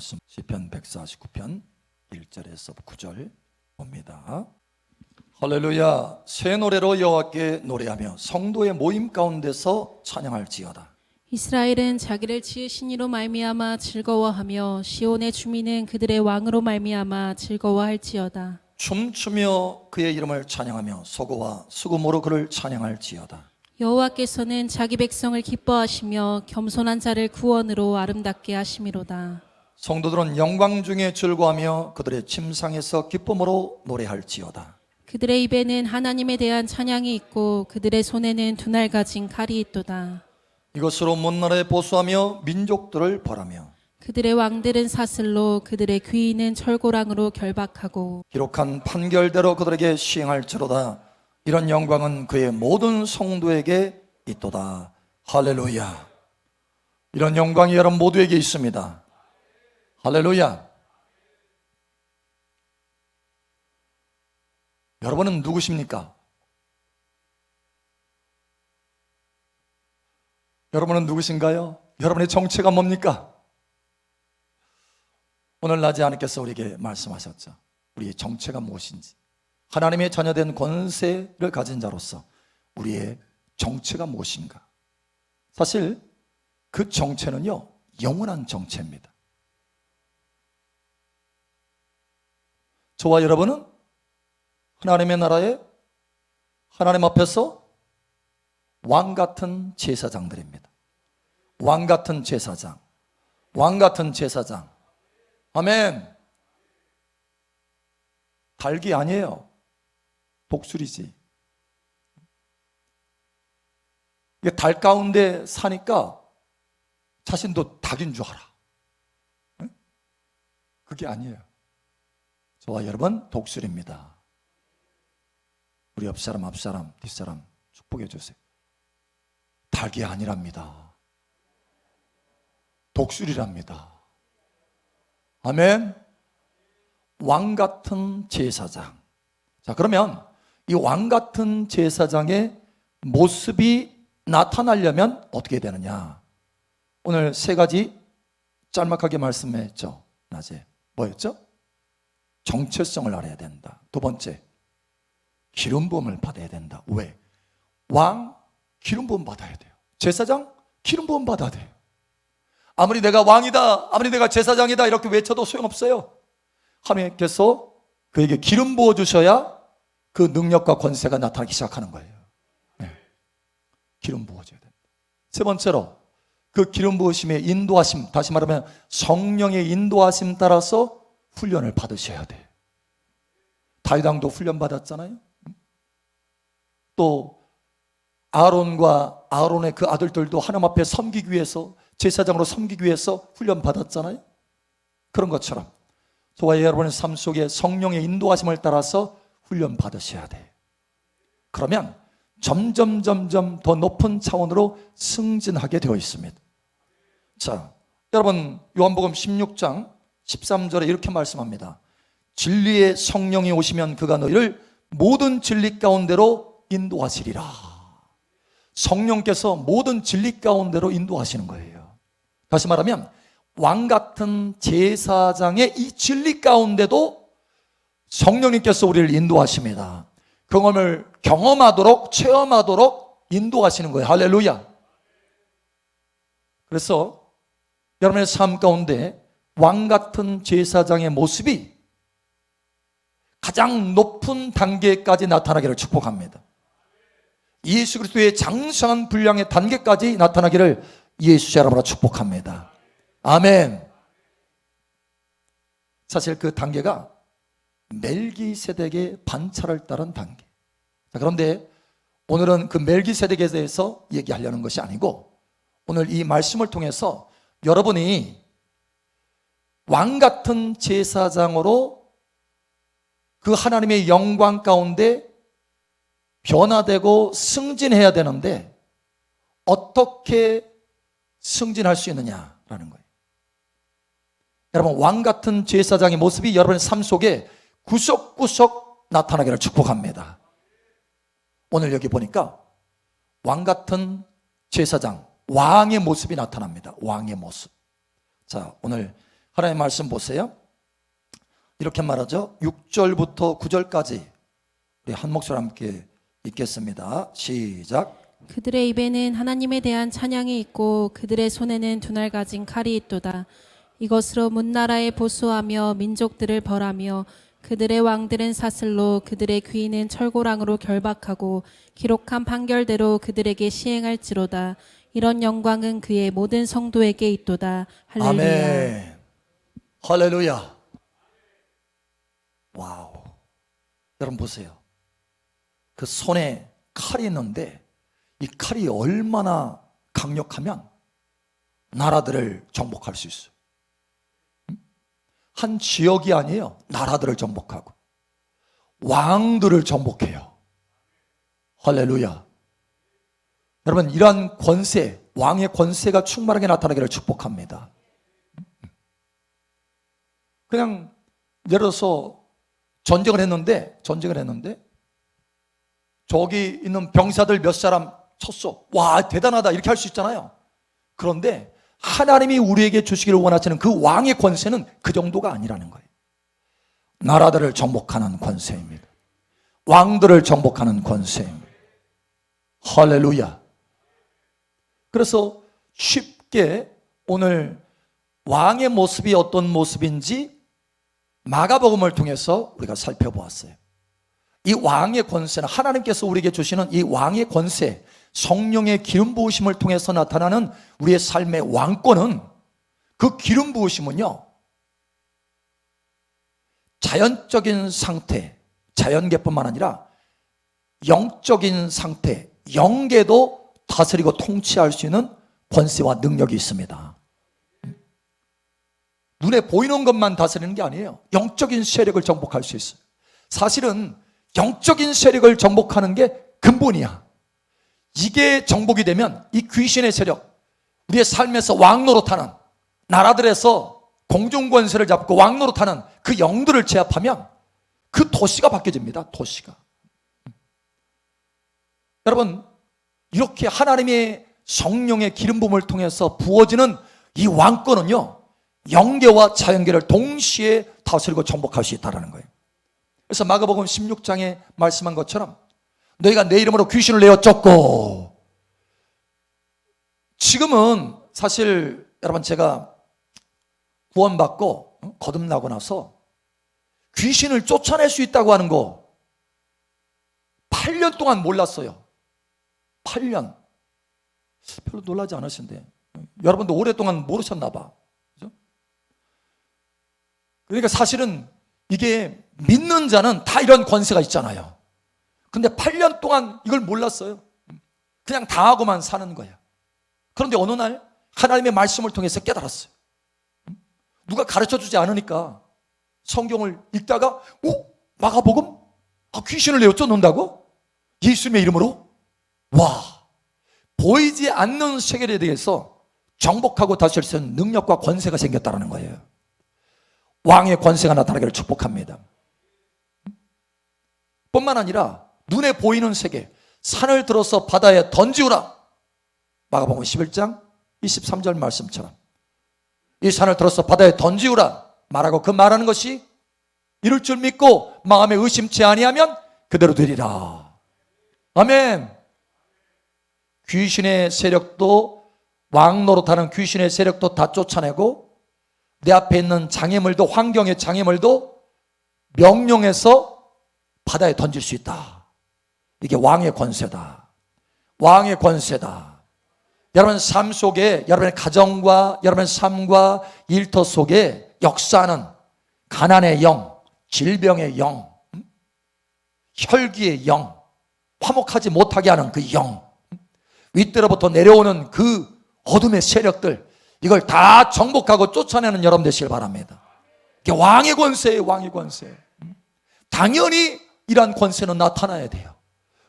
말씀 시편 149편 1절에서 9절 봅니다. 할렐루야. 새 노래로 여호와께 노래하며 성도의 모임 가운데서 찬양할지어다. 이스라엘은 자기를 지으신 이로 말미암아 즐거워하며 시온의 주민은 그들의 왕으로 말미암아 즐거워할지어다. 춤추며 그의 이름을 찬양하며 소고와 수금으로 그를 찬양할지어다. 여호와께서는 자기 백성을 기뻐하시며 겸손한 자를 구원으로 아름답게 하심이로다. 성도들은 영광 중에 즐거워하며 그들의 침상에서 기쁨으로 노래할지어다. 그들의 입에는 하나님에 대한 찬양이 있고 그들의 손에는 두 날 가진 칼이 있도다. 이것으로 먼나라에 보수하며 민족들을 벌하며 그들의 왕들은 사슬로 그들의 귀인은 철고랑으로 결박하고 기록한 판결대로 그들에게 시행할지로다. 이런 영광은 그의 모든 성도에게 있도다. 할렐루야. 이런 영광이 여러분 모두에게 있습니다. 할렐루야. 여러분은 누구십니까? 여러분은 누구신가요? 여러분의 정체가 뭡니까? 오늘 낮에 하나님께서 우리에게 말씀하셨죠. 우리의 정체가 무엇인지, 하나님의 자녀된 권세를 가진 자로서 우리의 정체가 무엇인가. 사실 그 정체는요, 영원한 정체입니다. 저와 여러분은 하나님의 나라에 하나님 앞에서 왕 같은 제사장들입니다. 왕 같은 제사장, 왕 같은 제사장. 아멘. 닭이 아니에요. 독수리지. 이게 달 가운데 사니까 자신도 닭인 줄 알아. 그게 아니에요. 저와 여러분 독수리입니다. 우리 옆사람, 앞사람, 뒷사람 축복해 주세요. 닭이 아니랍니다. 독수리랍니다. 아멘. 왕 같은 제사장. 자, 그러면 이 왕 같은 제사장의 모습이 나타나려면 어떻게 되느냐? 오늘 세 가지 짤막하게 말씀했죠. 낮에 뭐였죠? 정체성을 알아야 된다. 두 번째, 기름 부음을 받아야 된다. 왜? 왕 기름 부음 받아야 돼요. 제사장 기름 부음 받아야 돼요. 아무리 내가 왕이다, 아무리 내가 제사장이다 이렇게 외쳐도 소용없어요. 하나님께서 그에게 기름 부어 주셔야 그 능력과 권세가 나타나기 시작하는 거예요. 네. 기름 부어줘야 된다. 세 번째로 그 기름 부으심의 인도하심, 다시 말하면 성령의 인도하심 따라서 훈련을 받으셔야 돼요. 다윗 왕도 훈련 받았잖아요. 또 아론과 아론의 그 아들들도 하나님 앞에 섬기기 위해서, 제사장으로 섬기기 위해서 훈련 받았잖아요. 그런 것처럼 저와 여러분의 삶 속에 성령의 인도하심을 따라서 훈련 받으셔야 돼요. 그러면 점점 더 높은 차원으로 승진하게 되어 있습니다. 자, 여러분 요한복음 16장 13절에 이렇게 말씀합니다. 진리의 성령이 오시면 그가 너희를 모든 진리 가운데로 인도하시리라. 성령께서 모든 진리 가운데로 인도하시는 거예요. 다시 말하면 왕 같은 제사장의 이 진리 가운데도 성령님께서 우리를 인도하십니다. 경험하도록, 체험하도록 인도하시는 거예요. 할렐루야. 그래서 여러분의 삶 가운데 왕 같은 제사장의 모습이 가장 높은 단계까지 나타나기를 축복합니다. 예수 그리스도의 장성한 분량의 단계까지 나타나기를 예수 여러분으로 축복합니다. 아멘. 사실 그 단계가 멜기세덱의 반차를 따른 단계. 자, 그런데 오늘은 그 멜기세덱에 대해서 얘기하려는 것이 아니고, 오늘 이 말씀을 통해서 여러분이 왕 같은 제사장으로 그 하나님의 영광 가운데 변화되고 승진해야 되는데 어떻게 승진할 수 있느냐라는 거예요. 여러분, 왕 같은 제사장의 모습이 여러분의 삶 속에 구석구석 나타나기를 축복합니다. 오늘 여기 보니까 왕 같은 제사장, 왕의 모습이 나타납니다. 왕의 모습. 자, 오늘 하나님의 말씀 보세요. 이렇게 말하죠. 6절부터 9절까지 우리 한 목소리 함께 읽겠습니다. 시작. 그들의 입에는 하나님에 대한 찬양이 있고 그들의 손에는 두 날 가진 칼이 있도다. 이것으로 문나라에 보수하며 민족들을 벌하며 그들의 왕들은 사슬로 그들의 귀인은 철고랑으로 결박하고 기록한 판결대로 그들에게 시행할지로다. 이런 영광은 그의 모든 성도에게 있도다. 할렐루야. 아멘. 할렐루야. 와우. 여러분 보세요. 그 손에 칼이 있는데 이 칼이 얼마나 강력하면 나라들을 정복할 수 있어요. 한 지역이 아니에요. 나라들을 정복하고 왕들을 정복해요. 할렐루야. 여러분 이러한 권세, 왕의 권세가 충만하게 나타나기를 축복합니다. 그냥 예를 들어서 전쟁을 했는데 저기 있는 병사들 몇 사람 쳤어. 와 대단하다 이렇게 할 수 있잖아요. 그런데 하나님이 우리에게 주시기를 원하시는 그 왕의 권세는 그 정도가 아니라는 거예요. 나라들을 정복하는 권세입니다. 왕들을 정복하는 권세입니다. 할렐루야. 그래서 쉽게 오늘 왕의 모습이 어떤 모습인지 마가복음을 통해서 우리가 살펴보았어요. 이 왕의 권세는 하나님께서 우리에게 주시는 이 왕의 권세, 성령의 기름 부으심을 통해서 나타나는 우리의 삶의 왕권은, 그 기름 부으심은요, 자연적인 상태, 자연계뿐만 아니라 영적인 상태, 영계도 다스리고 통치할 수 있는 권세와 능력이 있습니다. 눈에 보이는 것만 다스리는 게 아니에요. 영적인 세력을 정복할 수 있어요. 사실은 영적인 세력을 정복하는 게 근본이야. 이게 정복이 되면 이 귀신의 세력, 우리의 삶에서 왕노릇하는, 나라들에서 공중권세를 잡고 왕노릇하는 그 영들을 제압하면 그 도시가 바뀌어집니다. 도시가. 여러분 이렇게 하나님의 성령의 기름 부음을 통해서 부어지는 이 왕권은요, 영계와 자연계를 동시에 다스리고 정복할 수 있다는 거예요. 그래서 마가복음 16장에 말씀한 것처럼 너희가 내 이름으로 귀신을 내어 쫓고, 지금은 사실 여러분 제가 구원받고 거듭나고 나서 귀신을 쫓아낼 수 있다고 하는 거 8년 동안 몰랐어요. 8년. 별로 놀라지 않으신데 여러분도 오랫동안 모르셨나 봐. 그죠? 그러니까 사실은 이게 믿는 자는 다 이런 권세가 있잖아요. 근데 8년 동안 이걸 몰랐어요. 그냥 당하고만 사는 거야. 그런데 어느 날 하나님의 말씀을 통해서 깨달았어요. 누가 가르쳐주지 않으니까 성경을 읽다가 마가복음? 귀신을 내어 쫓는다고? 예수님의 이름으로? 와, 보이지 않는 세계에 대해서 정복하고 다스릴 수 있는 능력과 권세가 생겼다는 거예요. 왕의 권세가 나타나기를 축복합니다. 뿐만 아니라 눈에 보이는 세계, 산을 들어서 바다에 던지우라. 마가복음 11장 23절 말씀처럼 이 산을 들어서 바다에 던지우라 말하고 그 말하는 것이 이룰 줄 믿고 마음에 의심치 아니하면 그대로 되리라. 아멘. 귀신의 세력도, 왕 노릇하는 귀신의 세력도 다 쫓아내고 내 앞에 있는 장애물도, 환경의 장애물도 명령해서 바다에 던질 수 있다. 이게 왕의 권세다. 왕의 권세다. 여러분 삶 속에, 여러분의 가정과 여러분의 삶과 일터 속에 역사하는 가난의 영, 질병의 영, 혈기의 영, 화목하지 못하게 하는 그 영, 윗대로부터 내려오는 그 어둠의 세력들, 이걸 다 정복하고 쫓아내는 여러분 되시길 바랍니다. 이게 왕의 권세예요. 왕의 권세. 당연히 이러한 권세는 나타나야 돼요.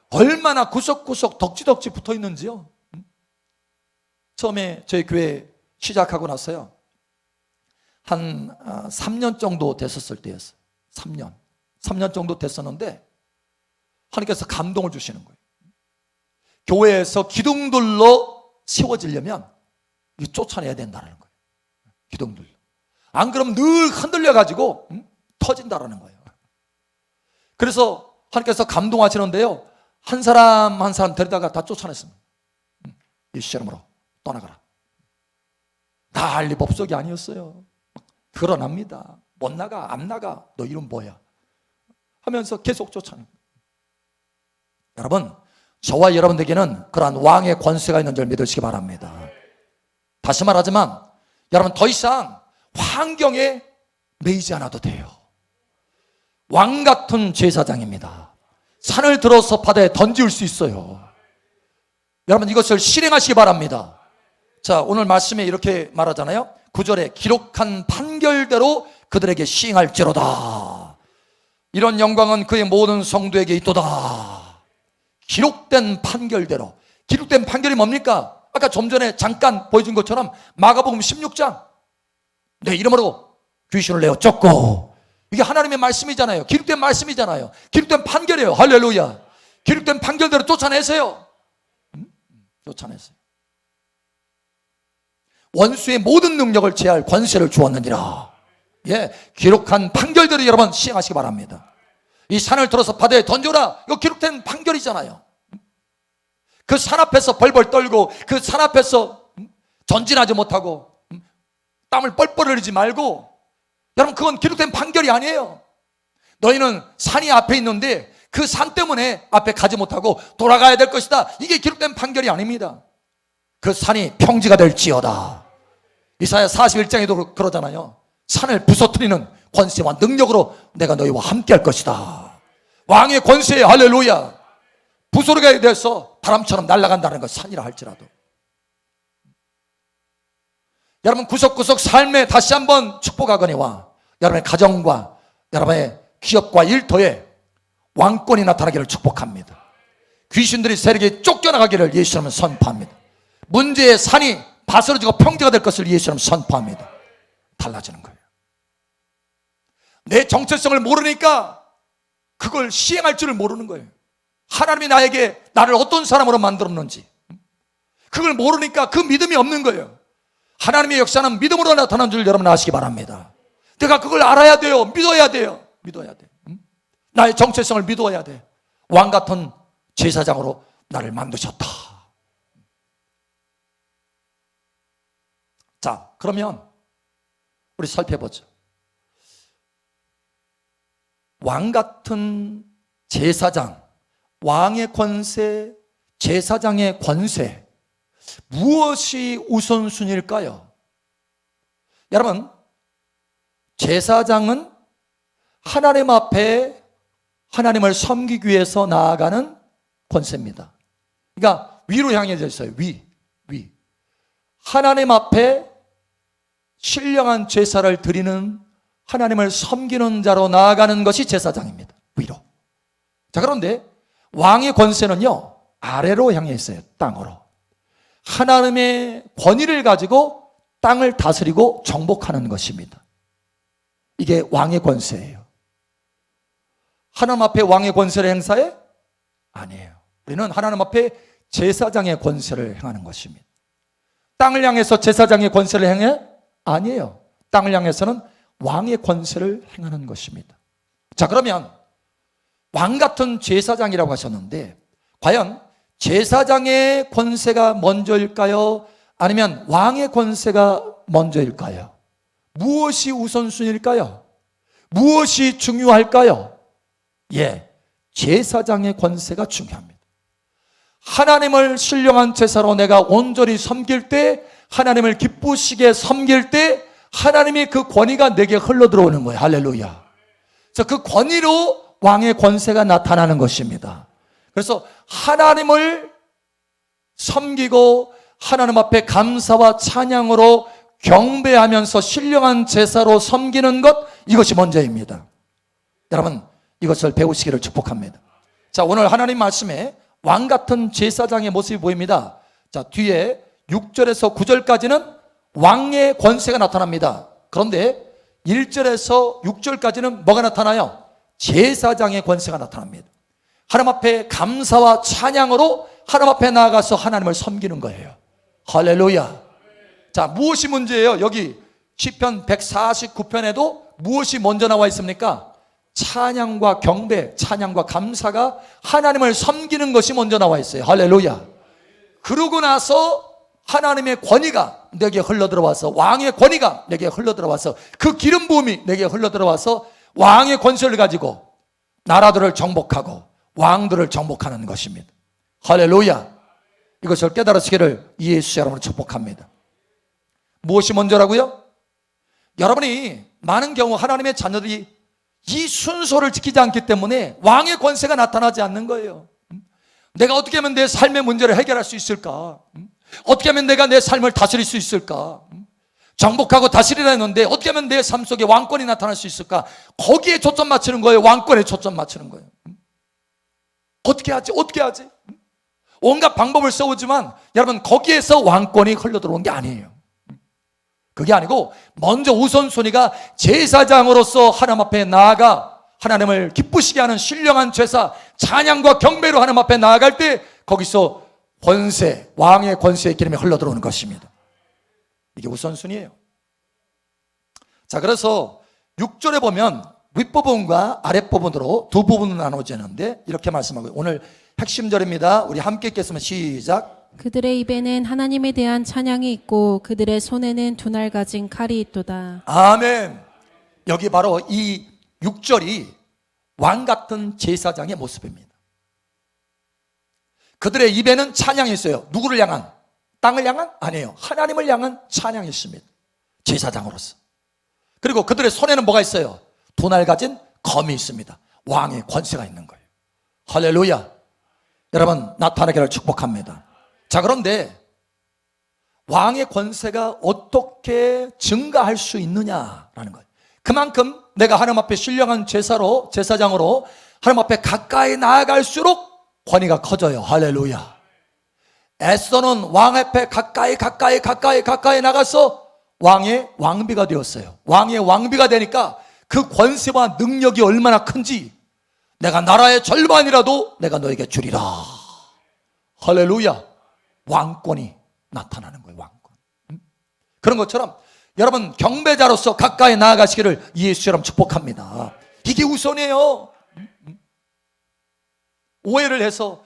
얼마나 구석구석 덕지덕지 붙어 있는지요. 처음에 저희 교회 시작하고 나서요, 한 3년 정도 됐었을 때였어요. 3년 정도 됐었는데 하나님께서 감동을 주시는 거예요. 교회에서 기둥들로 세워지려면 이거 쫓아내야 된다는 거예요. 기둥들로. 안 그러면 늘 흔들려가지고 터진다라는 거예요. 그래서 하나님께서 감동하시는데요, 한 사람 한 사람 데리다가 다 쫓아냈습니다. 예수님으로 떠나가라. 난리 법석이 아니었어요. 드러납니다. 못 나가, 안 나가, 너 이름 뭐야 하면서 계속 쫓아내는 거예요. 여러분, 저와 여러분에게는 그러한 왕의 권세가 있는 줄 믿으시기 바랍니다. 다시 말하지만 여러분, 더 이상 환경에 매이지 않아도 돼요. 왕 같은 제사장입니다. 산을 들어서 바다에 던질 수 있어요. 여러분, 이것을 실행하시기 바랍니다. 자, 오늘 말씀에 이렇게 말하잖아요. 9절에 기록한 판결대로 그들에게 시행할지로다. 이런 영광은 그의 모든 성도에게 있도다. 기록된 판결대로. 기록된 판결이 뭡니까? 아까 좀 전에 잠깐 보여준 것처럼 마가복음 16장, 내 이름으로 귀신을 내어 쫓고, 이게 하나님의 말씀이잖아요. 기록된 말씀이잖아요. 기록된 판결이에요. 할렐루야. 기록된 판결대로 쫓아내세요. 쫓아내세요. 원수의 모든 능력을 제할 권세를 주었느니라. 예, 기록한 판결대로 여러분 시행하시기 바랍니다. 이 산을 들어서 바다에 던져라, 이거 기록된 판결이잖아요. 그 산 앞에서 벌벌 떨고, 그 산 앞에서 전진하지 못하고 땀을 뻘뻘 흘리지 말고, 여러분, 그건 기록된 판결이 아니에요. 너희는 산이 앞에 있는데 그 산 때문에 앞에 가지 못하고 돌아가야 될 것이다, 이게 기록된 판결이 아닙니다. 그 산이 평지가 될지어다. 이사야 41장에도 그러잖아요. 산을 부서뜨리는 권세와 능력으로 내가 너희와 함께 할 것이다. 왕의 권세에, 할렐루야. 부스러기가 돼서 바람처럼 날아간다는 것, 산이라 할지라도. 여러분, 구석구석 삶에 다시 한번 축복하거니와 여러분의 가정과 여러분의 기업과 일터에 왕권이 나타나기를 축복합니다. 귀신들이 세력에 쫓겨나가기를 예수님은 선포합니다. 문제의 산이 바스러지고 평지가 될 것을 예수님은 선포합니다. 달라지는 거예요. 내 정체성을 모르니까 그걸 시행할 줄을 모르는 거예요. 하나님이 나를 어떤 사람으로 만들었는지 그걸 모르니까 그 믿음이 없는 거예요. 하나님의 역사는 믿음으로 나타난 줄 여러분 아시기 바랍니다. 내가 그걸 알아야 돼요. 믿어야 돼요. 믿어야 돼. 나의 정체성을 믿어야 돼. 왕 같은 제사장으로 나를 만드셨다. 자, 그러면 우리 살펴보죠. 왕 같은 제사장, 왕의 권세, 제사장의 권세, 무엇이 우선순위일까요? 여러분, 제사장은 하나님 앞에 하나님을 섬기기 위해서 나아가는 권세입니다. 그러니까 위로 향해져 있어요. 위. 하나님 앞에 신령한 제사를 드리는, 하나님을 섬기는 자로 나아가는 것이 제사장입니다. 위로. 자, 그런데 왕의 권세는요, 아래로 향해 있어요. 땅으로. 하나님의 권위를 가지고 땅을 다스리고 정복하는 것입니다. 이게 왕의 권세예요. 하나님 앞에 왕의 권세를 행사해? 아니에요. 우리는 하나님 앞에 제사장의 권세를 행하는 것입니다. 땅을 향해서 제사장의 권세를 행해? 아니에요. 땅을 향해서는 왕의 권세를 행하는 것입니다. 자, 그러면 왕 같은 제사장이라고 하셨는데, 과연 제사장의 권세가 먼저일까요? 아니면 왕의 권세가 먼저일까요? 무엇이 우선순위일까요? 무엇이 중요할까요? 예, 제사장의 권세가 중요합니다. 하나님을 신령한 제사로 내가 온전히 섬길 때, 하나님을 기쁘시게 섬길 때 하나님이 그 권위가 내게 흘러들어오는 거예요. 할렐루야. 그래서 그 권위로 왕의 권세가 나타나는 것입니다. 그래서 하나님을 섬기고 하나님 앞에 감사와 찬양으로 경배하면서 신령한 제사로 섬기는 것, 이것이 먼저입니다. 여러분, 이것을 배우시기를 축복합니다. 자, 오늘 하나님 말씀에 왕 같은 제사장의 모습이 보입니다. 자, 뒤에 6절에서 9절까지는 왕의 권세가 나타납니다. 그런데 1절에서 6절까지는 뭐가 나타나요? 제사장의 권세가 나타납니다. 하나님 앞에 감사와 찬양으로 하나님 앞에 나아가서 하나님을 섬기는 거예요. 할렐루야. 자, 무엇이 문제예요? 여기 시편 149편에도 무엇이 먼저 나와 있습니까? 찬양과 경배, 찬양과 감사가 하나님을 섬기는 것이 먼저 나와 있어요. 할렐루야. 그러고 나서 하나님의 권위가 내게 흘러들어와서, 왕의 권위가 내게 흘러들어와서, 그 기름 부음이 내게 흘러들어와서 왕의 권세를 가지고 나라들을 정복하고 왕들을 정복하는 것입니다. 할렐루야. 이것을 깨달으시기를 예수 여러분을 축복합니다. 무엇이 먼저라고요? 여러분이 많은 경우 하나님의 자녀들이 이 순서를 지키지 않기 때문에 왕의 권세가 나타나지 않는 거예요. 내가 어떻게 하면 내 삶의 문제를 해결할 수 있을까? 어떻게 하면 내가 내 삶을 다스릴 수 있을까? 정복하고 다스리라 했는데 어떻게 하면 내 삶 속에 왕권이 나타날 수 있을까? 거기에 초점 맞추는 거예요. 왕권에 초점 맞추는 거예요. 어떻게 하지? 어떻게 하지? 온갖 방법을 써오지만 여러분, 거기에서 왕권이 흘러들어온 게 아니에요. 그게 아니고 먼저 우선순위가 제사장으로서 하나님 앞에 나아가 하나님을 기쁘시게 하는 신령한 제사, 찬양과 경배로 하나님 앞에 나아갈 때 거기서 권세, 왕의 권세의 기름이 흘러들어오는 것입니다. 이게 우선순위예요. 자, 그래서 6절에 보면 윗부분과 아랫부분으로 두 부분으로 나눠지는데 이렇게 말씀하고요. 오늘 핵심 절입니다. 우리 함께 읽겠습니다. 시작. 그들의 입에는 하나님에 대한 찬양이 있고 그들의 손에는 두 날 가진 칼이 있도다. 아멘. 여기 바로 이 6절이 왕 같은 제사장의 모습입니다. 그들의 입에는 찬양이 있어요. 누구를 향한? 땅을 향한? 아니에요. 하나님을 향한 찬양이 있습니다. 제사장으로서. 그리고 그들의 손에는 뭐가 있어요? 두 날 가진 검이 있습니다. 왕의 권세가 있는 거예요. 할렐루야. 여러분, 나타나기를 축복합니다. 자, 그런데 왕의 권세가 어떻게 증가할 수 있느냐라는 거예요. 그만큼 내가 하나님 앞에 신령한 제사장으로 하나님 앞에 가까이 나아갈수록 권위가 커져요. 할렐루야. 에스더는 왕 앞에 가까이 나가서 왕의 왕비가 되었어요. 왕의 왕비가 되니까 그 권세와 능력이 얼마나 큰지, 내가 나라의 절반이라도 내가 너에게 주리라. 할렐루야. 왕권이 나타나는 거예요. 왕권. 그런 것처럼 여러분, 경배자로서 가까이 나아가시기를 예수처럼 축복합니다. 이게 우선이에요. 오해를 해서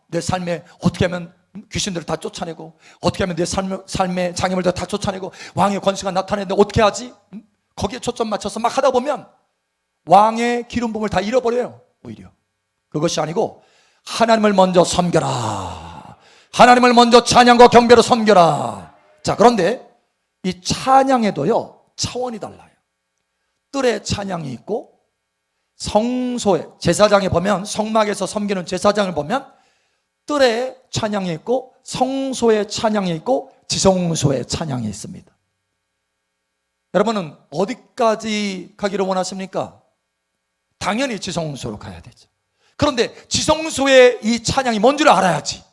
내 삶에 어떻게 하면 귀신들을 다 쫓아내고, 어떻게 하면 내 삶의 장애물들 다 쫓아내고 왕의 권세가 나타내는데 어떻게 하지? 거기에 초점 맞춰서 막 하다 보면 왕의 기름 부음을 다 잃어버려요. 오히려 그것이 아니고 하나님을 먼저 섬겨라. 하나님을 먼저 찬양과 경배로 섬겨라. 자, 그런데 이 찬양에도요 차원이 달라요. 뜰에 찬양이 있고, 성소에, 제사장에 보면, 성막에서 섬기는 제사장을 보면 뜰에 찬양이 있고, 성소에 찬양이 있고, 지성소에 찬양이 있습니다. 여러분은 어디까지 가기를 원하십니까? 당연히 지성소로 가야 되죠. 그런데 지성소에 이 찬양이 뭔지를 알아야지.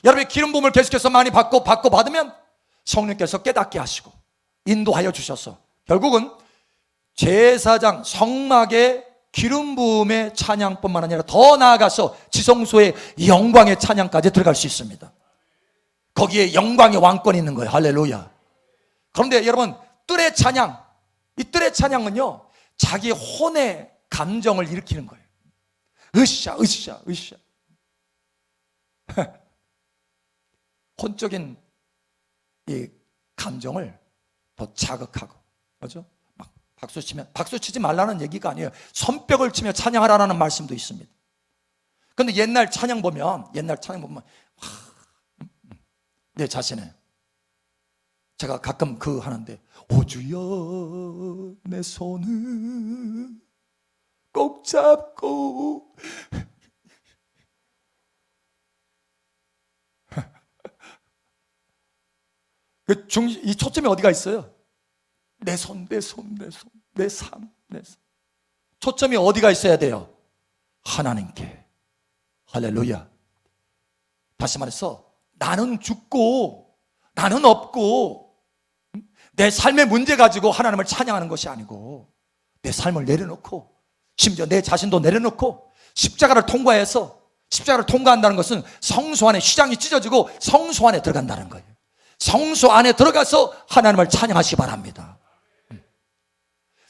여러분의 기름 부음을 계속해서 많이 받으면 성령께서 깨닫게 하시고 인도하여 주셔서 결국은 제사장 성막의 기름 부음의 찬양뿐만 아니라 더 나아가서 지성소의 영광의 찬양까지 들어갈 수 있습니다. 거기에 영광의 왕권이 있는 거예요. 할렐루야. 그런데 여러분, 뜰의 찬양, 이 뜰의 찬양은요 자기 혼의 감정을 일으키는 거예요. 으쌰. 혼적인 이 감정을 더 자극하고, 그렇죠? 막 박수 치지 말라는 얘기가 아니에요. 손뼉을 치며 찬양하라는 말씀도 있습니다. 그런데 옛날 찬양 보면 내 자신을, 제가 가끔 하는데, 오 주여 내 손을 꼭 잡고 이 초점이 어디가 있어요? 내 삶. 초점이 어디가 있어야 돼요? 하나님께. 할렐루야. 다시 말해서 나는 죽고 나는 없고 내 삶의 문제 가지고 하나님을 찬양하는 것이 아니고, 내 삶을 내려놓고, 심지어 내 자신도 내려놓고 십자가를 통과해서, 십자가를 통과한다는 것은 성소 안에 휘장이 찢어지고 성소 안에 들어간다는 거예요. 성소 안에 들어가서 하나님을 찬양하시기 바랍니다.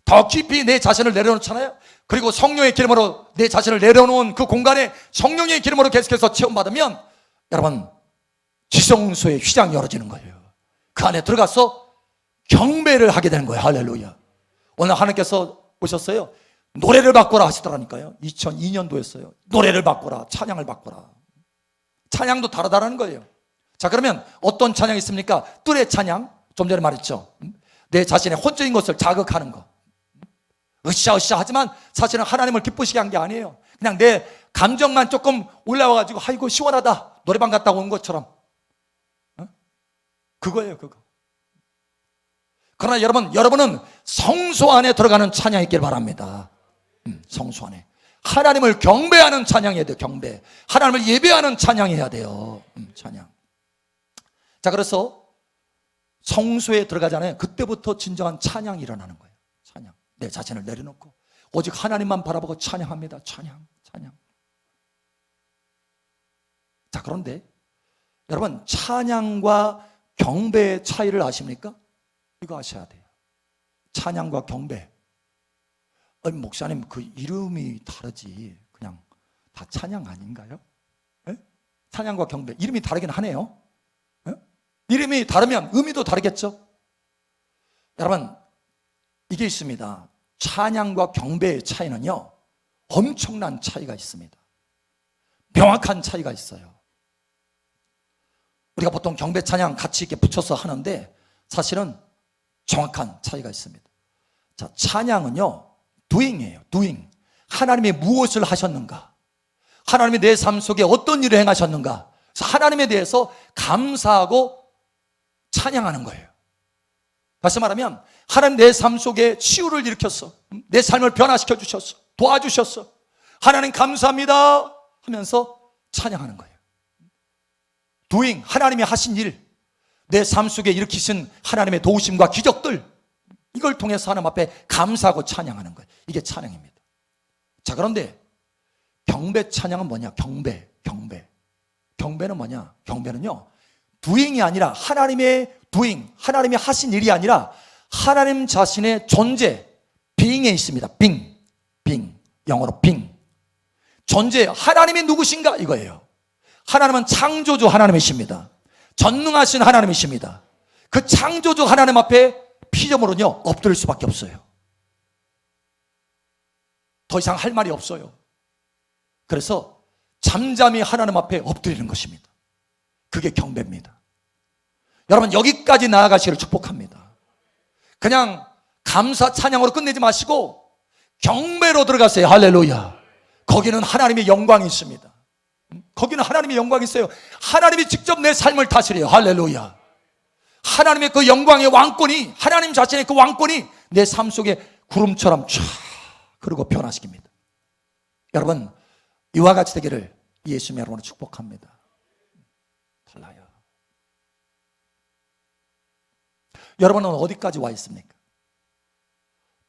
더 깊이 내 자신을 내려놓잖아요. 그리고 성령의 기름으로 내 자신을 내려놓은 그 공간에 성령의 기름으로 계속해서 체험받으면 여러분 지성소의 휘장이 열어지는 거예요. 그 안에 들어가서 경배를 하게 되는 거예요. 할렐루야. 오늘 하나님께서 오셨어요. 노래를 바꿔라 하시더라니까요. 2002년도였어요. 노래를 바꿔라, 찬양을 바꿔라. 찬양도 다르다는 거예요. 자, 그러면 어떤 찬양이 있습니까? 뜰의 찬양, 좀 전에 말했죠. 내 자신의 혼적인 것을 자극하는 거. 으쌰으쌰 하지만 사실은 하나님을 기쁘시게 한 게 아니에요. 그냥 내 감정만 조금 올라와가지고 아이고 시원하다, 노래방 갔다 온 것처럼. 그거예요, 그거. 그러나 여러분은 성소 안에 들어가는 찬양이 있길 바랍니다. 성소 안에 하나님을 경배하는 찬양해야 돼요. 경배. 하나님을 예배하는 찬양해야 돼요. 찬양. 자, 그래서 성소에 들어가잖아요. 그때부터 진정한 찬양이 일어나는 거예요. 찬양. 내 자신을 내려놓고 오직 하나님만 바라보고 찬양합니다. 찬양. 자, 그런데 여러분 찬양과 경배의 차이를 아십니까? 이거 아셔야 돼요. 찬양과 경배. 아니, 목사님 그 이름이 다르지 그냥 다 찬양 아닌가요? 에? 찬양과 경배 이름이 다르긴 하네요. 에? 이름이 다르면 의미도 다르겠죠? 여러분 이게 있습니다. 찬양과 경배의 차이는요 엄청난 차이가 있습니다. 명확한 차이가 있어요. 우리가 보통 경배 찬양 같이 이렇게 붙여서 하는데 사실은 정확한 차이가 있습니다. 자, 찬양은요 doing이에요. doing. 하나님이 무엇을 하셨는가, 하나님이 내 삶 속에 어떤 일을 행하셨는가, 그래서 하나님에 대해서 감사하고 찬양하는 거예요. 다시 말하면 하나님 내 삶 속에 치유를 일으켰어, 내 삶을 변화시켜 주셨어, 도와주셨어, 하나님 감사합니다 하면서 찬양하는 거예요. doing, 하나님이 하신 일, 내 삶 속에 일으키신 하나님의 도우심과 기적들, 이걸 통해서 하나님 앞에 감사하고 찬양하는 거예요. 이게 찬양입니다. 자, 그런데 경배 찬양은 뭐냐? 경배는 뭐냐? 경배는요 doing이 아니라 하나님의 doing, 하나님이 하신 일이 아니라 하나님 자신의 존재, being에 있습니다. being, 영어로 being. 존재, 하나님이 누구신가 이거예요. 하나님은 창조주 하나님이십니다. 전능하신 하나님이십니다. 그 창조주 하나님 앞에 피조물은요 엎드릴 수밖에 없어요. 더 이상 할 말이 없어요. 그래서 잠잠히 하나님 앞에 엎드리는 것입니다. 그게 경배입니다. 여러분 여기까지 나아가시기를 축복합니다. 그냥 감사 찬양으로 끝내지 마시고 경배로 들어가세요. 할렐루야. 거기는 하나님의 영광이 있습니다. 거기는 하나님의 영광이 있어요. 하나님이 직접 내 삶을 다스려요. 할렐루야. 하나님의 그 영광의 왕권이, 하나님 자신의 그 왕권이 내 삶 속에 구름처럼 쫙 흐르고 변화시킵니다. 여러분 이와 같이 되기를 예수님 여러분을 축복합니다. 달라요. 여러분은 어디까지 와 있습니까?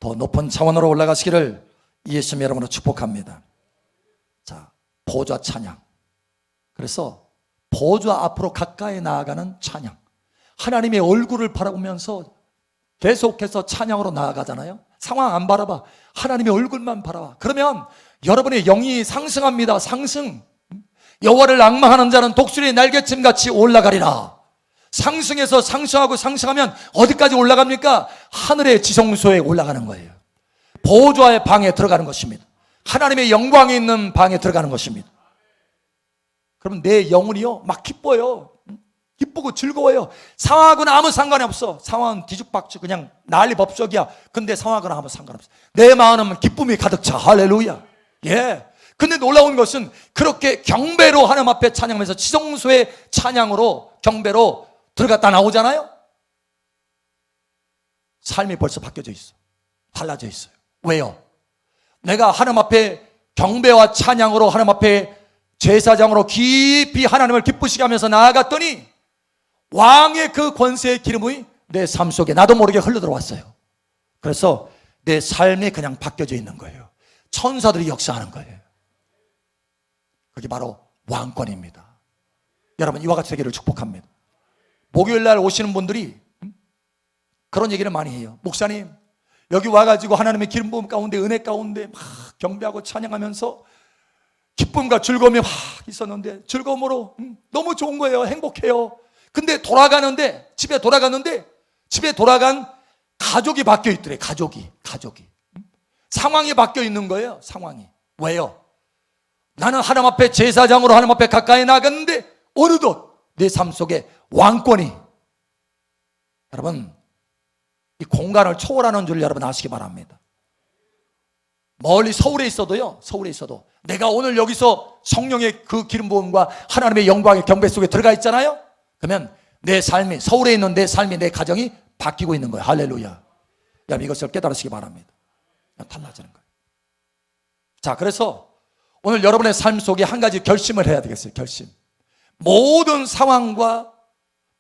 더 높은 차원으로 올라가시기를 예수님 여러분을 축복합니다. 자, 보좌 찬양. 그래서 보좌 앞으로 가까이 나아가는 찬양. 하나님의 얼굴을 바라보면서 계속해서 찬양으로 나아가잖아요. 상황 안 바라봐. 하나님의 얼굴만 바라봐. 그러면 여러분의 영이 상승합니다. 상승. 여호와를 앙망하는 자는 독수리의 날개침같이 올라가리라. 상승해서 상승하고 상승하면 어디까지 올라갑니까? 하늘의 지성소에 올라가는 거예요. 보좌의 방에 들어가는 것입니다. 하나님의 영광이 있는 방에 들어가는 것입니다. 그럼 내 영혼이요 막 기뻐요. 기쁘고 즐거워요. 상황하고는 아무 상관이 없어. 상황은 뒤죽박죽 그냥 난리법석이야. 근데 상황하고는 아무 상관없어. 내 마음은 기쁨이 가득 차. 할렐루야. 예. 근데 놀라운 것은 그렇게 경배로 하나님 앞에 찬양하면서 지성소의 찬양으로 경배로 들어갔다 나오잖아요. 삶이 벌써 바뀌어져 있어. 달라져 있어요. 왜요? 내가 하나님 앞에 경배와 찬양으로 하나님 앞에 제사장으로 깊이 하나님을 기쁘시게 하면서 나아갔더니 왕의 그 권세의 기름이 내 삶 속에 나도 모르게 흘러들어왔어요. 그래서 내 삶이 그냥 바뀌어져 있는 거예요. 천사들이 역사하는 거예요. 그게 바로 왕권입니다. 여러분 이와 같이 되기를 축복합니다. 목요일 날 오시는 분들이 그런 얘기를 많이 해요. 목사님, 여기 와가지고 하나님의 기름 부음 가운데, 은혜 가운데 막 경배하고 찬양하면서 기쁨과 즐거움이 막 있었는데 즐거움으로 너무 좋은 거예요. 행복해요. 근데 집에 돌아간 가족이 바뀌어 있더래. 가족이 상황이 바뀌어 있는 거예요. 상황이. 왜요? 나는 하나님 앞에 제사장으로 하나님 앞에 가까이 나갔는데 어느덧 내 삶 속에 왕권이, 여러분, 이 공간을 초월하는 줄 여러분 아시기 바랍니다. 멀리 서울에 있어도 내가 오늘 여기서 성령의 그 기름 부음과 하나님의 영광의 경배 속에 들어가 있잖아요. 그러면 내 삶이, 서울에 있는 내 삶이, 내 가정이 바뀌고 있는 거예요. 할렐루야. 여러분 이것을 깨달으시기 바랍니다. 달라지는 거예요. 자, 그래서 오늘 여러분의 삶 속에 한 가지 결심을 해야 되겠어요. 결심. 모든 상황과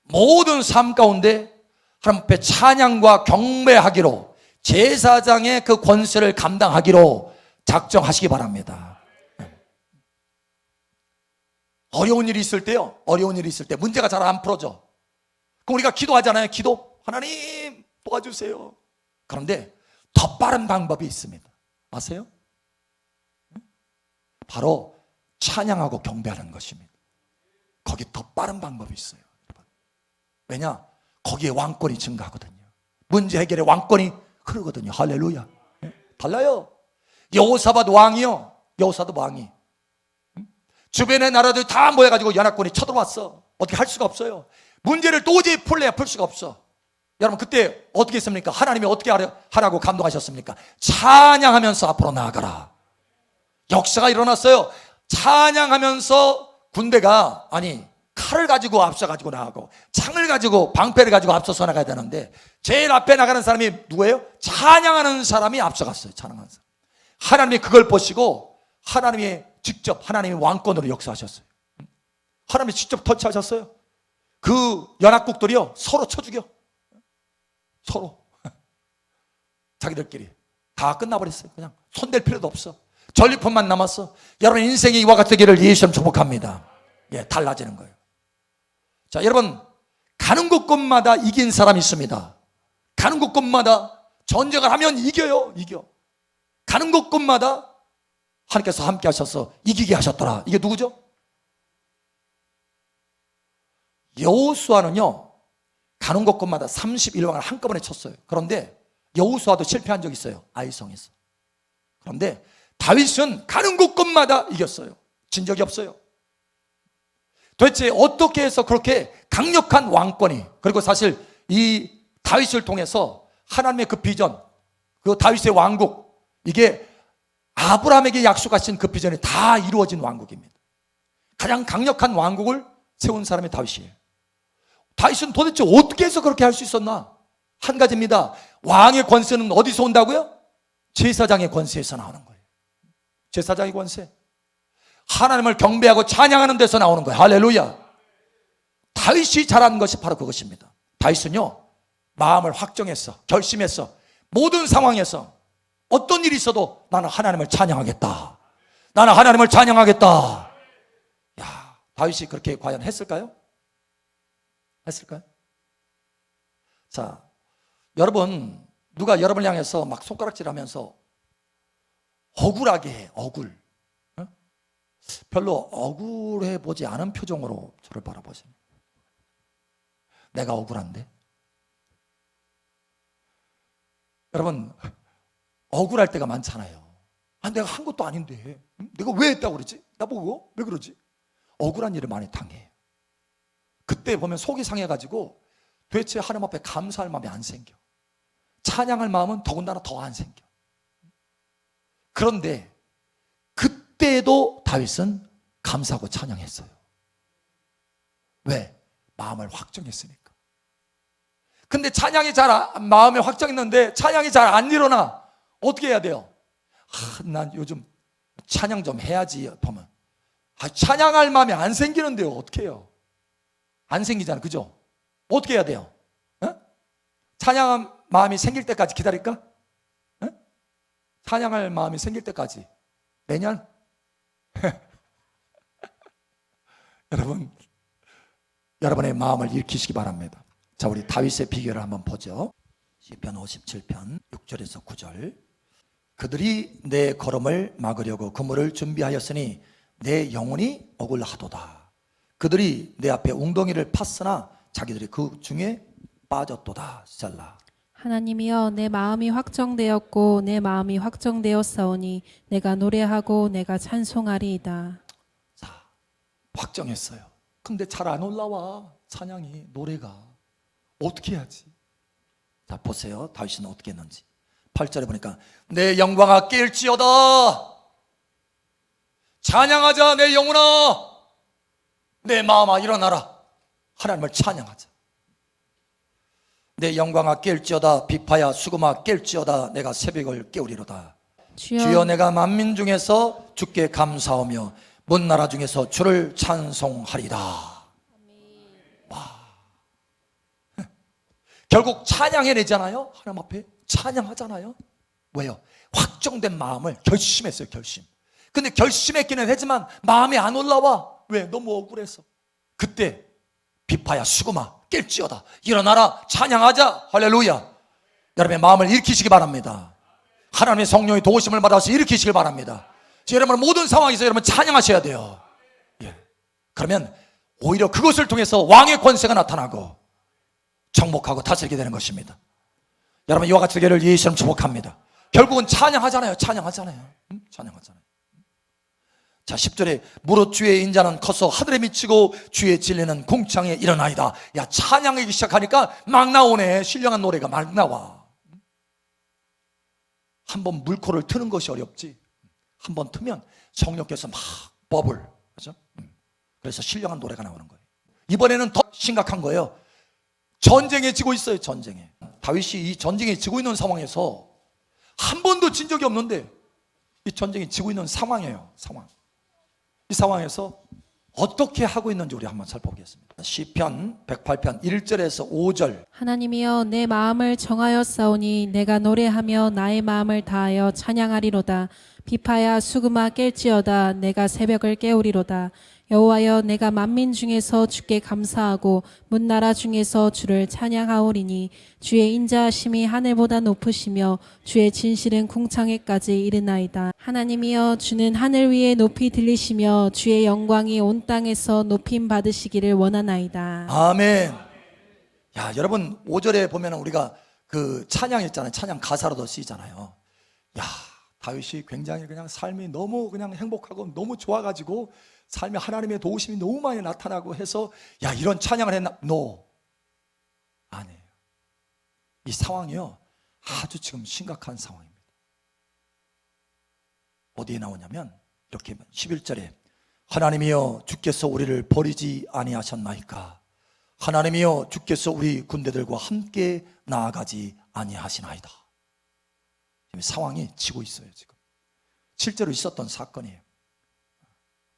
모든 삶 가운데 하나님 앞에 찬양과 경배하기로, 제사장의 그 권세를 감당하기로 작정하시기 바랍니다. 어려운 일이 있을 때 문제가 잘 안 풀어져. 그럼 우리가 기도하잖아요. 기도. 하나님 도와주세요. 그런데 더 빠른 방법이 있습니다. 아세요? 바로 찬양하고 경배하는 것입니다. 거기 더 빠른 방법이 있어요. 왜냐? 거기에 왕권이 증가하거든요. 문제 해결의 왕권이 흐르거든요. 할렐루야. 달라요. 여호사밧 왕이 주변의 나라들 다 모여가지고 연합군이 쳐들어왔어. 어떻게 할 수가 없어요. 문제를 도저히 풀 수가 없어. 여러분 그때 어떻게 했습니까? 하나님이 어떻게 하라고 감동하셨습니까? 찬양하면서 앞으로 나아가라. 역사가 일어났어요. 찬양하면서 군대가, 칼을 가지고 앞서가지고 나가고 창을 가지고, 방패를 가지고 앞서서 나가야 되는데 제일 앞에 나가는 사람이 누구예요? 찬양하는 사람이 앞서갔어요. 찬양하는 사람. 하나님이 그걸 보시고 하나님이 직접 하나님의 왕권으로 역사하셨어요. 하나님이 직접 터치하셨어요. 그 연합국들이요 서로 쳐 죽여. 서로 자기들끼리 다 끝나버렸어요. 그냥 손댈 필요도 없어. 전리품만 남았어. 여러분 인생이 이와 같기를 예수님 축복합니다. 달라지는 거예요. 자, 여러분 가는 곳곳마다 이긴 사람이 있습니다. 가는 곳곳마다 전쟁을 하면 이겨요. 가는 곳곳마다 하나님께서 함께 하셔서 이기게 하셨더라. 이게 누구죠? 여호수아는요 가는 곳곳마다 31왕을 한꺼번에 쳤어요. 그런데 여호수아도 실패한 적이 있어요. 아이성에서. 그런데 다윗은 가는 곳곳마다 이겼어요. 진 적이 없어요. 도대체 어떻게 해서 그렇게 강력한 왕권이, 그리고 사실 이 다윗을 통해서 하나님의 그 비전, 그 다윗의 왕국, 이게 아브라함에게 약속하신 그 비전이 다 이루어진 왕국입니다. 가장 강력한 왕국을 세운 사람이 다윗이에요. 다윗은 도대체 어떻게 해서 그렇게 할 수 있었나? 한 가지입니다. 왕의 권세는 어디서 온다고요? 제사장의 권세에서 나오는 거예요. 제사장의 권세. 하나님을 경배하고 찬양하는 데서 나오는 거예요. 할렐루야. 다윗이 잘한 것이 바로 그것입니다. 다윗은요 마음을 확정했어. 결심했어. 모든 상황에서 어떤 일이 있어도 나는 하나님을 찬양하겠다. 나는 하나님을 찬양하겠다. 야, 다윗이 그렇게 과연 했을까요? 자, 여러분, 누가 여러분을 향해서 막 손가락질 하면서 억울하게 해. 별로 억울해 보지 않은 표정으로 저를 바라보십니다. 내가 억울한데? 여러분, 억울할 때가 많잖아요. 내가 한 것도 아닌데 내가 왜 했다고 그러지? 나보고 왜 그러지? 억울한 일을 많이 당해요. 그때 보면 속이 상해가지고 도대체 하나님 앞에 감사할 마음이 안 생겨. 찬양할 마음은 더군다나 더 안 생겨. 그런데 그때도 다윗은 감사하고 찬양했어요. 왜? 마음을 확정했으니까. 근데 찬양이 마음에 확정했는데 찬양이 잘 안 일어나. 어떻게 해야 돼요? 난 요즘 찬양 좀 해야지 보면 찬양할 마음이 안 생기는데요. 어떻게 해요? 안 생기잖아. 그죠? 어떻게 해야 돼요? 찬양할 마음이 생길 때까지 기다릴까? 찬양할 마음이 생길 때까지 내년? 여러분, 여러분의 마음을 일으키시기 바랍니다. 자, 우리 다윗의 비결을 한번 보죠. 시편 57편 6절에서 9절. 그들이 내 걸음을 막으려고 그물을 준비하였으니 내 영혼이 억울하도다. 그들이 내 앞에 웅덩이를 팠으나 자기들이 그 중에 빠졌도다. 셀라. 하나님이여, 내 마음이 확정되었고 내 마음이 확정되었사오니 내가 노래하고 내가 찬송하리이다. 자, 확정했어요. 근데 잘 안 올라와. 찬양이, 노래가. 어떻게 해야지? 자, 보세요. 다윗은 어떻게 했는지. 8절에 보니까 내 영광아 깰지어다. 찬양하자 내 영혼아. 내 마음아 일어나라. 하나님을 찬양하자. 내 영광아 깰지어다. 비파야 수금아 깰지어다. 내가 새벽을 깨우리로다. 주여 내가 만민 중에서 주께 감사하며 먼 나라 중에서 주를 찬송하리다. 와. 결국 찬양해내잖아요. 하나님 앞에 찬양하잖아요. 왜요? 확정된 마음을 결심했어요. 결심. 근데 결심했기는 하지만 마음이 안 올라와. 왜? 너무 억울해서. 그때 비파야 수금아 깰지어다. 일어나라. 찬양하자. 할렐루야. 여러분의 마음을 일으키시기 바랍니다. 하나님의 성령의 도우심을 받아서 일으키시길 바랍니다. 여러분 모든 상황에서 여러분 찬양하셔야 돼요. 예. 그러면 오히려 그것을 통해서 왕의 권세가 나타나고 정복하고 다스리게 되는 것입니다. 여러분 이와 같이 되기를 예수님 축복합니다. 결국은 찬양하잖아요. 찬양하잖아요. 찬양하잖아요. 자, 10절에 무릇 주의 인자는 커서 하늘에 미치고 주의 진리는 궁창에 일어나이다. 야, 찬양하기 시작하니까 막 나오네. 신령한 노래가 막 나와. 한번 물코를 트는 것이 어렵지. 한번 트면 성령께서 막 버블. 그렇죠? 그래서 신령한 노래가 나오는 거예요. 이번에는 더 심각한 거예요. 전쟁에 지고 있어요. 전쟁에. 다윗이 이 전쟁에 지고 있는 상황에서 한 번도 진 적이 없는데 이 전쟁에 지고 있는 상황이에요. 상황. 이 상황에서 어떻게 하고 있는지 우리 한번 살펴보겠습니다. 시편 108편 1절에서 5절. 하나님이여, 내 마음을 정하였사오니 내가 노래하며 나의 마음을 다하여 찬양하리로다. 비파야 수금아 깰지어다. 내가 새벽을 깨우리로다. 여호와여, 내가 만민 중에서 주께 감사하고 문 나라 중에서 주를 찬양하오리니 주의 인자하심이 하늘보다 높으시며 주의 진실은 궁창에까지 이르나이다. 하나님이여, 주는 하늘 위에 높이 들리시며 주의 영광이 온 땅에서 높임 받으시기를 원하나이다. 아멘. 야, 여러분 5절에 보면 우리가 그 찬양 있잖아요. 찬양 가사로도 쓰이잖아요. 야, 다윗이 굉장히 그냥 삶이 너무 그냥 행복하고 너무 좋아가지고 삶에 하나님의 도우심이 너무 많이 나타나고 해서 야, 이런 찬양을 했나? No. 아니에요. 이 상황이요, 아주 지금 심각한 상황입니다. 어디에 나오냐면 이렇게 11절에 하나님이여 주께서 우리를 버리지 아니하셨나이까. 하나님이여 주께서 우리 군대들과 함께 나아가지 아니하시나이다. 지금 상황이 지고 있어요. 지금 실제로 있었던 사건이에요.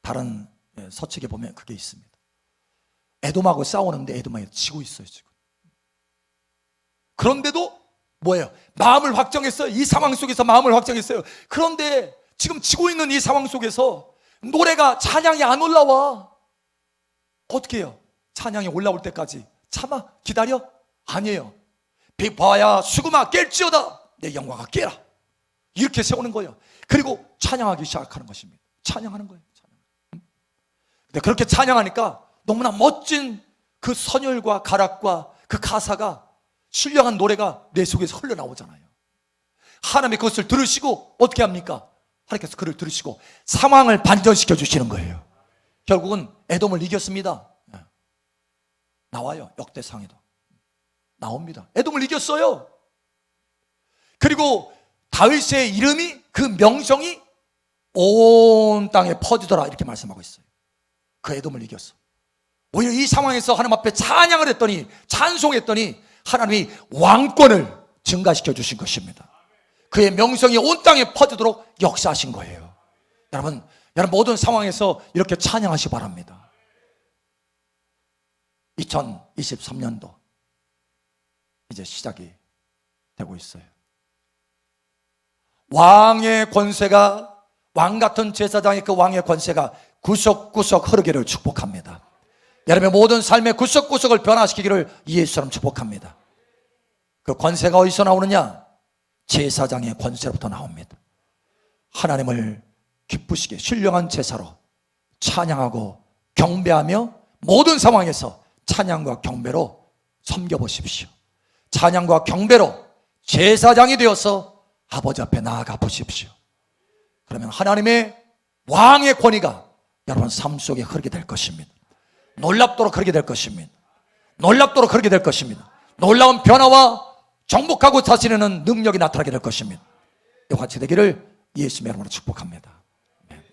다른 서책에 보면 그게 있습니다. 에돔하고 싸우는데 에돔이 지고 있어요. 지금. 그런데도 뭐예요? 마음을 확정했어요. 이 상황 속에서 마음을 확정했어요. 그런데 지금 지고 있는 이 상황 속에서 노래가, 찬양이 안 올라와. 어떻게 해요? 찬양이 올라올 때까지 참아? 기다려? 아니에요. 비파야 수금아 깰지어다. 내 영광아 깨라. 이렇게 세우는 거예요. 그리고 찬양하기 시작하는 것입니다. 찬양하는 거예요. 근데 그렇게 찬양하니까 너무나 멋진 그 선율과 가락과 그 가사가, 신령한 노래가 내 속에서 흘러나오잖아요. 하나님이 그것을 들으시고 어떻게 합니까? 하나님께서 그를 들으시고 상황을 반전시켜 주시는 거예요. 결국은 에돔을 이겼습니다. 나와요. 역대상에도 나옵니다. 에돔을 이겼어요. 그리고 다윗의 이름이, 그 명성이 온 땅에 퍼지더라, 이렇게 말씀하고 있어요. 그 에돔을 이겼어. 오히려 이 상황에서 하나님 앞에 찬양을 했더니, 찬송했더니 하나님이 왕권을 증가시켜 주신 것입니다. 그의 명성이 온 땅에 퍼지도록 역사하신 거예요. 여러분 모든 상황에서 이렇게 찬양하시기 바랍니다. 2023년도 이제 시작이 되고 있어요. 왕의 권세가, 왕 같은 제사장의 그 왕의 권세가 구석구석 흐르기를 축복합니다. 여러분의 모든 삶의 구석구석을 변화시키기를 예수처럼 축복합니다. 그 권세가 어디서 나오느냐? 제사장의 권세로부터 나옵니다. 하나님을 기쁘시게 신령한 제사로 찬양하고 경배하며 모든 상황에서 찬양과 경배로 섬겨보십시오. 찬양과 경배로 제사장이 되어서 아버지 앞에 나아가 보십시오. 그러면 하나님의 왕의 권위가 여러분 삶 속에 흐르게 될 것입니다. 놀랍도록 흐르게 될 것입니다. 놀랍도록 흐르게 될 것입니다. 놀라운 변화와 정복하고 다스리는 능력이 나타나게 될 것입니다. 이와 같이 되기를 예수님의 이름으로 축복합니다.